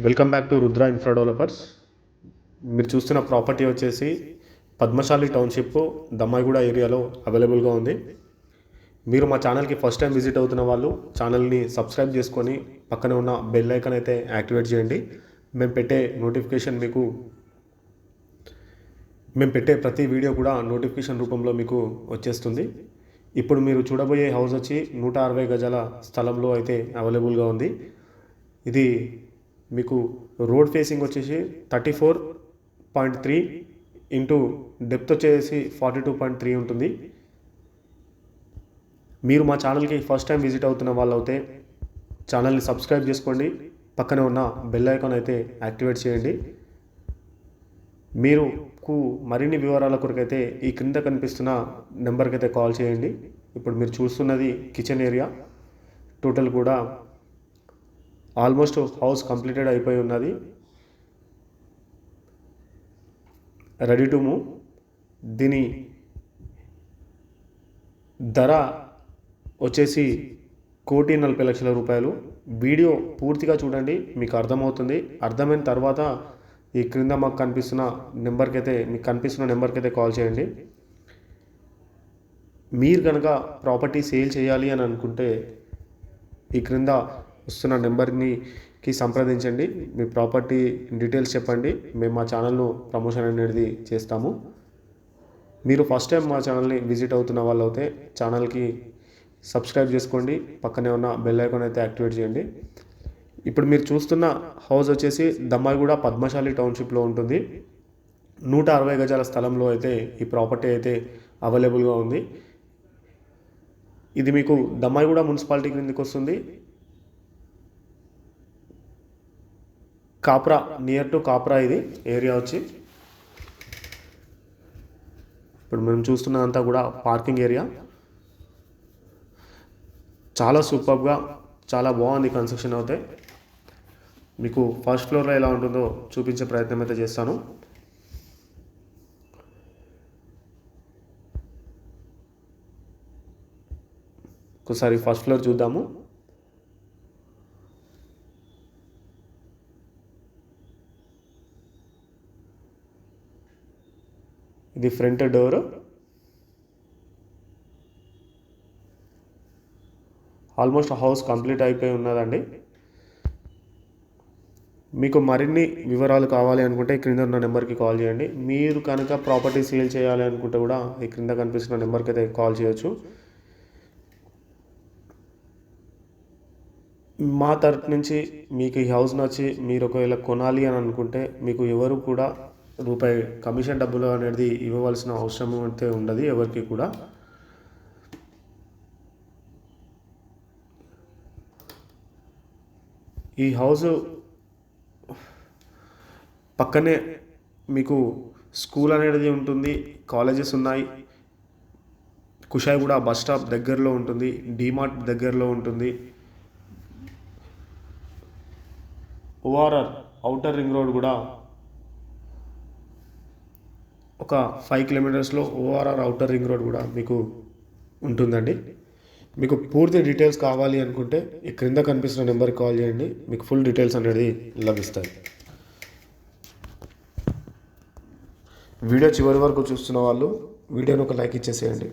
Welcome back to Rudra infra developers. మీరు చూస్తున్న property వచ్చేసి పద్మశాలి టౌన్షిప్ దమ్మాయిగూడ ఏరియాలో అవైలబుల్గా ఉంది. మీరు మా ఛానల్కి ఫస్ట్ టైం విజిట్ అవుతున్న వాళ్ళు ఛానల్ని సబ్స్క్రైబ్ చేసుకొని పక్కనే ఉన్న బెల్ ఐకాన్ అయితే యాక్టివేట్ చేయండి. మేము పెట్టే ప్రతి వీడియో కూడా నోటిఫికేషన్ రూపంలో మీకు వచ్చేస్తుంది. ఇప్పుడు మీరు చూడబోయే హౌస్ వచ్చి 160 గజాల స్థలంలో అయితే అవైలబుల్గా ఉంది. ఇది మీకు రోడ్ ఫేసింగ్ వచ్చేసి 34.3 ఇంటూ డెప్త్ వచ్చేసి 42.3 ఉంటుంది. మీరు మా ఛానల్కి ఫస్ట్ టైం విజిట్ అవుతున్న వాళ్ళు అయితే ఛానల్ని సబ్స్క్రైబ్ చేసుకోండి, పక్కనే ఉన్న బెల్ ఐకాన్ అయితే యాక్టివేట్ చేయండి. మీరు మరిన్ని వివరాల కొరకైతే ఈ క్రింద కనిపిస్తున్న నెంబర్కి అయితే కాల్ చేయండి. ఇప్పుడు మీరు చూస్తున్నది కిచెన్ ఏరియా. టోటల్ కూడా ఆల్మోస్ట్ హౌస్ కంప్లీటెడ్ అయిపోయి ఉన్నది, రెడీ టు మూవ్. దీని ధర వచ్చేసి 1,40,00,000 రూపాయలు. వీడియో పూర్తిగా చూడండి, మీకు అర్థమవుతుంది. అర్థమైన తర్వాత ఈ క్రింద మీకు కనిపిస్తున్న నెంబర్కి అయితే కాల్ చేయండి. మీరు కనుక ప్రాపర్టీ సేల్ చేయాలి అని అనుకుంటే ఈ క్రింద వస్తున్న నెంబర్కి సంప్రదించండి. మీ ప్రాపర్టీ డీటెయిల్స్ చెప్పండి, మేము మా ఛానల్ను ప్రమోషన్ అనేది చేస్తాము. మీరు ఫస్ట్ టైం మా ఛానల్ని విజిట్ అవుతున్న వాళ్ళు అయితే ఛానల్కి సబ్స్క్రైబ్ చేసుకోండి, పక్కనే ఉన్న బెల్ ఐకాన్ అయితే యాక్టివేట్ చేయండి. ఇప్పుడు మీరు చూస్తున్న హౌస్ వచ్చేసి దమ్మాయిగూడ పద్మశాలి టౌన్షిప్లో ఉంటుంది. 160 గజాల స్థలంలో అయితే ఈ ప్రాపర్టీ అయితే అవైలబుల్గా ఉంది. ఇది మీకు దమ్మాయిగూడ మున్సిపాలిటీ క్రిందికి వస్తుంది. కాప్రా, నియర్ టు కాప్రా ఇది ఏరియా వచ్చి. ఇప్పుడు మనం చూస్తున్నదంతా కూడా పార్కింగ్ ఏరియా. చాలా సూపర్గా, చాలా బాగుంది కన్స్ట్రక్షన్ అయితే. మీకు ఫస్ట్ ఫ్లోర్లో ఎలా ఉంటుందో చూపించే ప్రయత్నం అయితే చేస్తాను. ఒకసారి ఫస్ట్ ఫ్లోర్ చూద్దాము. ఇది front door. Almost house complete అయిపోయి ఉన్నదండి. మీకు మరిన్ని వివరాలు కావాలి అనుకుంటే క్రింద ఉన్న నెంబర్కి కాల్ చేయండి. మీరు కనుక ప్రాపర్టీ సేల్ చేయాలి అనుకుంటే కూడా ఈ క్రింద కనిపిస్తున్న నెంబర్కి అయితే కాల్ చేయొచ్చు. మా తరఫు నుంచి మీకు ఈ హౌస్ నచ్చి మీరు ఒకవేళ కొనాలి అని అనుకుంటే మీకు ఎవరు కూడా రూపాయి కమిషన్ డబ్బులు అనేది ఇవ్వవలసిన అవసరం అయితే ఉండదు ఎవరికి కూడా. ఈ హౌస్ పక్కనే మీకు స్కూల్ అనేది ఉంటుంది, కాలేజెస్ ఉన్నాయి. కుషాయిగూడ బస్ స్టాప్ దగ్గరలో ఉంటుంది, డిమార్ట్ దగ్గరలో ఉంటుంది. ఓఆర్ఆర్ ఔటర్ రింగ్ రోడ్ కూడా ఒక 5 కిలోమీటర్స్లో ఓఆర్ఆర్ ఔటర్ రింగ్ రోడ్ కూడా మీకు ఉంటుందండి. మీకు పూర్తి డీటెయిల్స్ కావాలి అనుకుంటే ఈ క్రింద కనిపిస్తున్న నెంబర్కి కాల్ చేయండి, మీకు ఫుల్ డీటెయిల్స్ అనేది లభిస్తాయి. వీడియో చివరి వరకు చూస్తున్న వాళ్ళు వీడియోని ఒక లైక్ ఇచ్చేసేయండి.